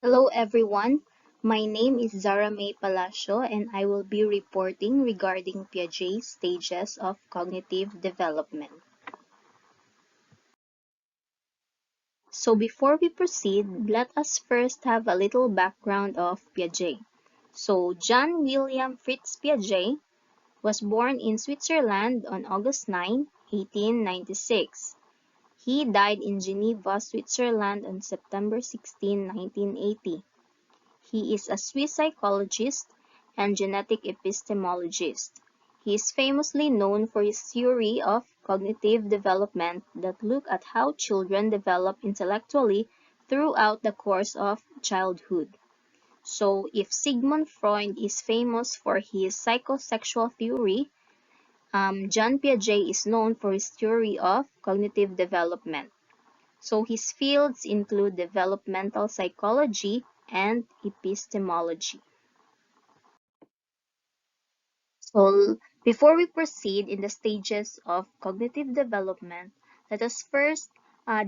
Hello everyone, my name is Zara May Palacio and I will be reporting regarding Piaget's stages of cognitive development. So before we proceed, let us first have a little background of Piaget. So John William Fritz Piaget was born in Switzerland on August 9, 1896. He died in Geneva, Switzerland on September 16, 1980. He is a Swiss psychologist and genetic epistemologist. He is famously known for his theory of cognitive development that look at how children develop intellectually throughout the course of childhood. So, if Sigmund Freud is famous for his psychosexual theory, John Piaget is known for his theory of cognitive development. So his fields include developmental psychology and epistemology. So before we proceed in the stages of cognitive development, let us first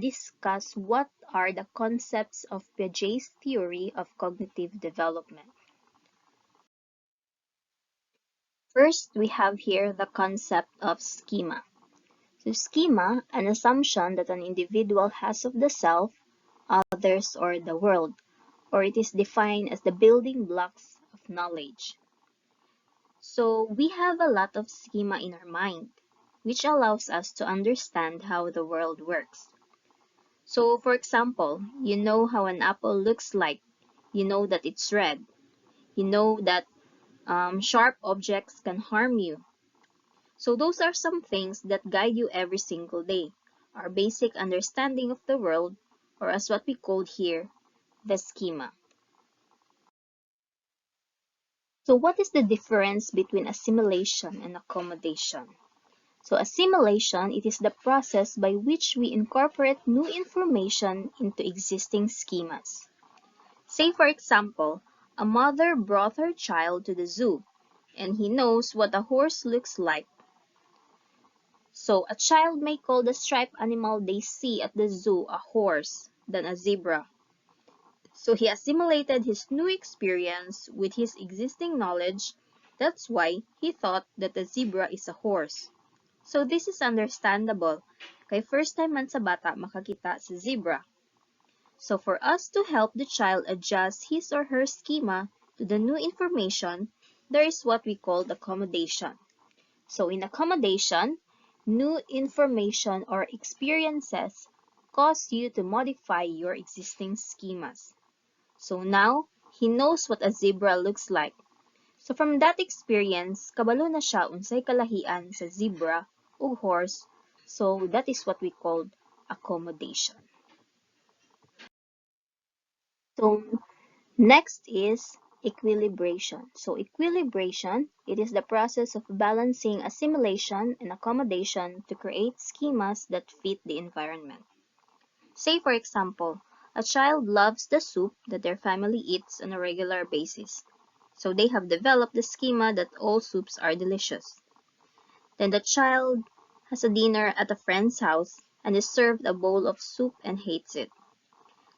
discuss what are the concepts of Piaget's theory of cognitive development. First, we have here the concept of schema. So schema, an assumption that an individual has of the self, others, or the world, or it is defined as the building blocks of knowledge. So we have a lot of schema in our mind, which allows us to understand how the world works. So for example, you know how an apple looks like. You know that it's red. You know that sharp objects can harm you. So those are some things that guide you every single day. Our basic understanding of the world, or as what we called here, the schema. So what is the difference between assimilation and accommodation? So assimilation, it is the process by which we incorporate new information into existing schemas. Say for example, a mother brought her child to the zoo and he knows what a horse looks like. So a child may call the striped animal they see at the zoo a horse than a zebra. So he assimilated his new experience with his existing knowledge. That's why he thought that a zebra is a horse. So this is understandable. Kay first time man sa bata makakita sa zebra. So for us to help the child adjust his or her schema to the new information, there is what we call accommodation. So in accommodation, new information or experiences cause you to modify your existing schemas. So now, he knows what a zebra looks like. So from that experience, kabalo na siya unsay kalahian sa zebra o horse. So that is what we call accommodation. So next is equilibration. So equilibration, it is the process of balancing assimilation and accommodation to create schemas that fit the environment. Say for example, a child loves the soup that their family eats on a regular basis. So they have developed the schema that all soups are delicious. Then the child has a dinner at a friend's house and is served a bowl of soup and hates it.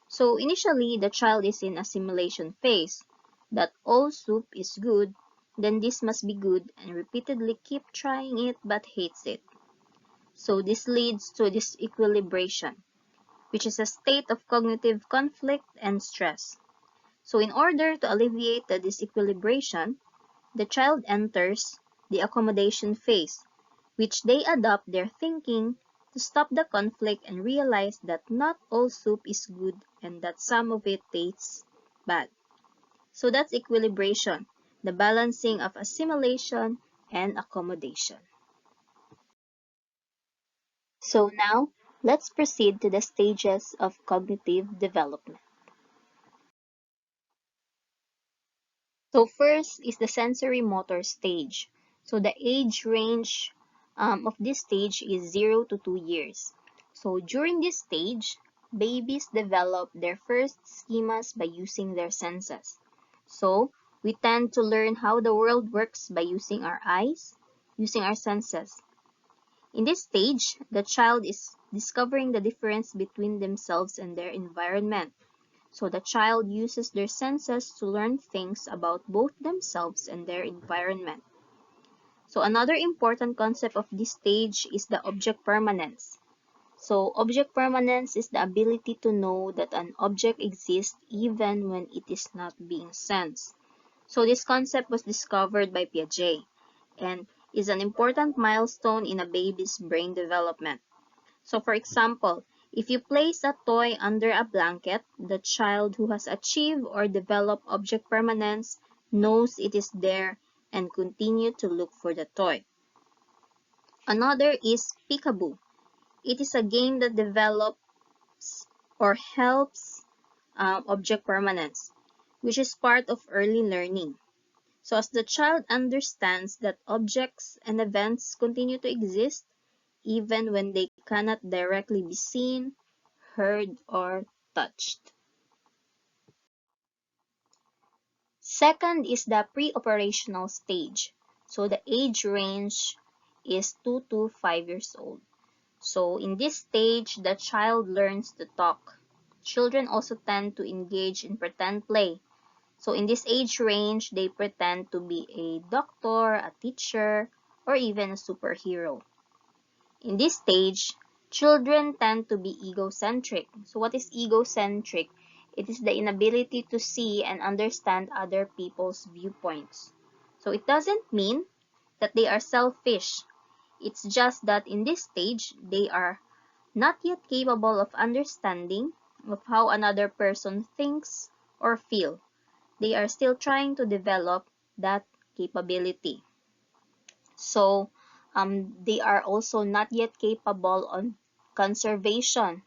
So initially, the child is in assimilation phase, that all soup is good, then this must be good, and repeatedly keep trying it but hates it. So this leads to disequilibration, which is a state of cognitive conflict and stress. So in order to alleviate the disequilibration, the child enters the accommodation phase, which they adopt their thinking to stop the conflict and realize that not all soup is good and that some of it tastes bad. So that's equilibration, the balancing of assimilation and accommodation. So now, let's proceed to the stages of cognitive development. So first is the sensory motor stage. So the age range of this stage is 0 to 2 years. So during this stage, babies develop their first schemas by using their senses. So we tend to learn how the world works by using our eyes, using our senses. In this stage, the child is discovering the difference between themselves and their environment. So the child uses their senses to learn things about both themselves and their environment. So another important concept of this stage is the object permanence. So object permanence is the ability to know that an object exists even when it is not being sensed. So this concept was discovered by Piaget and is an important milestone in a baby's brain development. So for example, if you place a toy under a blanket, the child who has achieved or developed object permanence knows it is there and continue to look for the toy. Another is peekaboo. It is a game that develops or helps object permanence, which is part of early learning. So as the child understands that objects and events continue to exist even when they cannot directly be seen, heard, or touched. Second is the pre-operational stage. So the age range is 2 to 5 years old. So in this stage, the child learns to talk. Children also tend to engage in pretend play. So in this age range, they pretend to be a doctor, a teacher, or even a superhero. In this stage, children tend to be egocentric. So what is egocentric? It is the inability to see and understand other people's viewpoints. So it doesn't mean that they are selfish. It's just that in this stage, they are not yet capable of understanding of how another person thinks or feel. They are still trying to develop that capability. So they are also not yet capable on conservation,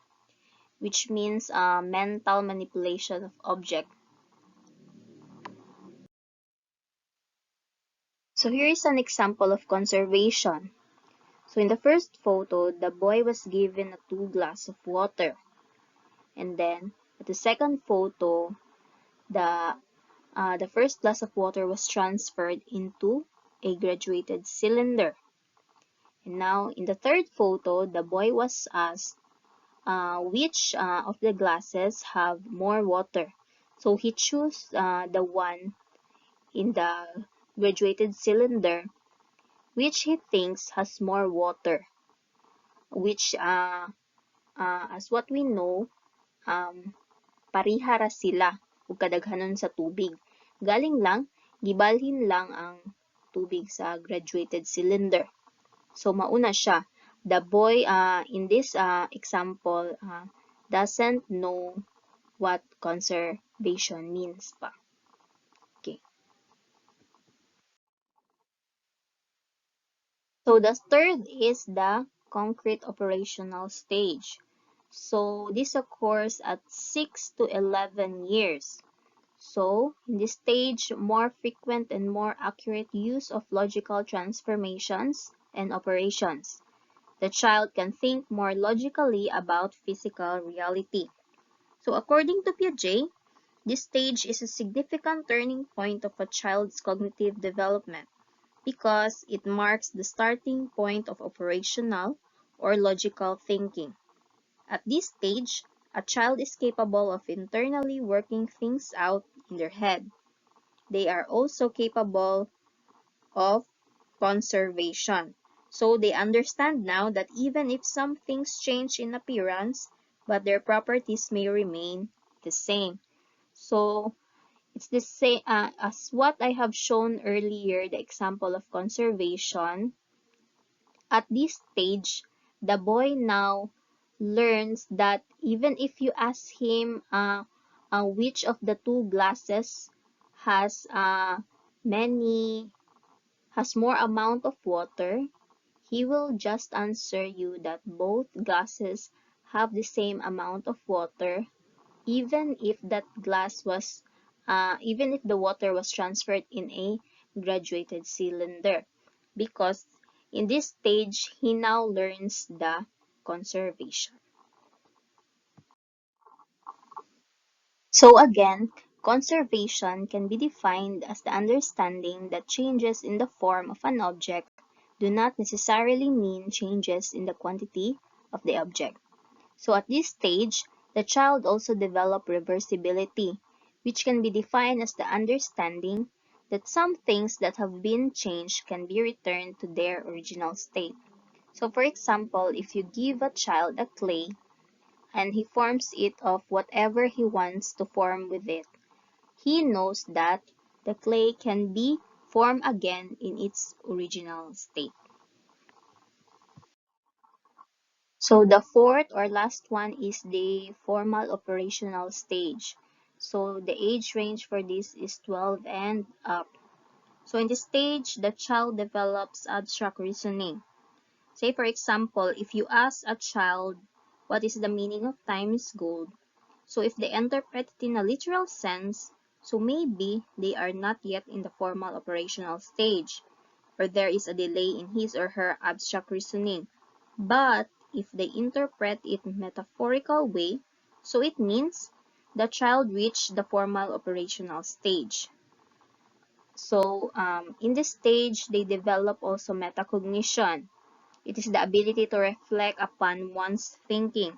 which means mental manipulation of object. So here is an example of conservation. So in the first photo, the boy was given a 2 glass of water. And then at the second photo, the first glass of water was transferred into a graduated cylinder. And now in the third photo, the boy was asked which of the glasses have more water. So he chose the one in the graduated cylinder, which he thinks has more water, which as what we know, pariha ra sila ug kadaghanon sa tubig. Galing lang, gibalhin lang ang tubig sa graduated cylinder. So mauna siya. The boy in this example doesn't know what conservation means pa. Okay. So the third is the concrete operational stage. So this occurs at 6 to 11 years. So in this stage, more frequent and more accurate use of logical transformations and operations. The child can think more logically about physical reality. So according to Piaget, this stage is a significant turning point of a child's cognitive development because it marks the starting point of operational or logical thinking. At this stage, a child is capable of internally working things out in their head. They are also capable of conservation. So they understand now that even if some things change in appearance, but their properties may remain the same. So it's the same as what I have shown earlier, the example of conservation. At this stage, the boy now learns that even if you ask him which of the 2 glasses has many has more amount of water, he will just answer you that both glasses have the same amount of water, even if even if the water was transferred in a graduated cylinder, because in this stage he now learns the conservation. So again, conservation can be defined as the understanding that changes in the form of an object do not necessarily mean changes in the quantity of the object. So at this stage, The child also develops reversibility, which can be defined as the understanding that some things that have been changed can be returned to their original state. So for example, if you give a child a clay and he forms it of whatever he wants to form with it, he knows that the clay can be formed again in its original state. So the fourth or last one is the formal operational stage. So the age range for this is 12 and up. So in this stage, the child develops abstract reasoning. Say for example, if you ask a child what is the meaning of time is gold, so if they interpret it in a literal sense, so maybe they are not yet in the formal operational stage, or there is a delay in his or her abstract reasoning. But if they interpret it in metaphorical way, so it means the child reached the formal operational stage. So in this stage, they develop also metacognition. It is the ability to reflect upon one's thinking.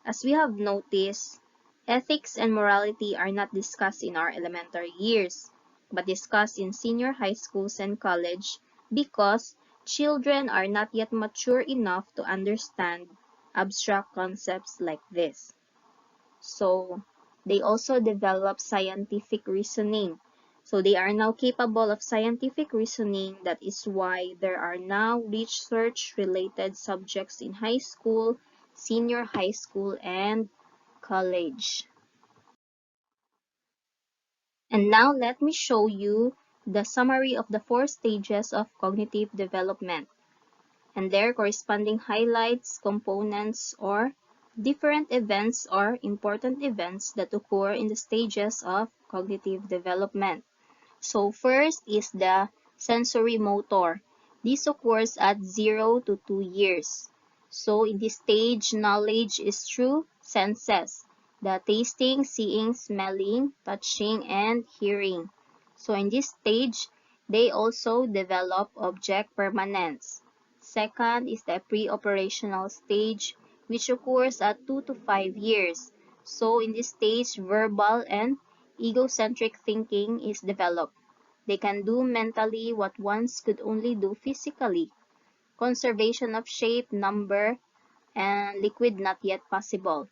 As we have noticed, ethics and morality are not discussed in our elementary years, but discussed in senior high schools and college because children are not yet mature enough to understand abstract concepts like this. So they also develop scientific reasoning. So they are now capable of scientific reasoning. That is why there are now research-related subjects in high school, senior high school, and college. And now let me show you the summary of the 4 stages of cognitive development and their corresponding highlights, components, or different events or important events that occur in the stages of cognitive development. So first is the sensory motor. This occurs at 0 to 2 years. So in this stage, knowledge is through senses, the tasting, seeing, smelling, touching, and hearing. So in this stage, they also develop object permanence. Second is the pre-operational stage, which occurs at 2 to 5 years. So in this stage, verbal and egocentric thinking is developed. They can do mentally what ones could only do physically. Conservation of shape, number, and liquid not yet possible.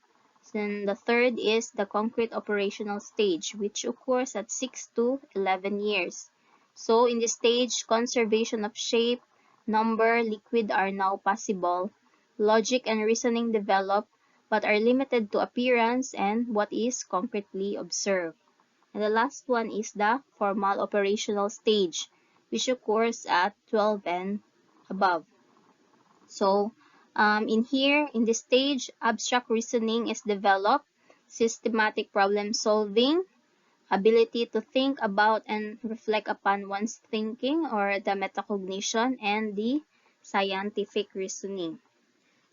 Then the third is the concrete operational stage, which occurs at 6 to 11 years. So in this stage, conservation of shape, number, liquid are now possible. Logic and reasoning develop, but are limited to appearance and what is concretely observed. And the last one is the formal operational stage, which occurs at 12 and above. So in here, in this stage, abstract reasoning is developed, systematic problem solving, ability to think about and reflect upon one's thinking or the metacognition, and the scientific reasoning.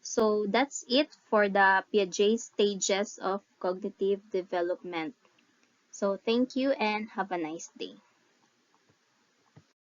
So that's it for the Piaget stages of cognitive development. So thank you and have a nice day.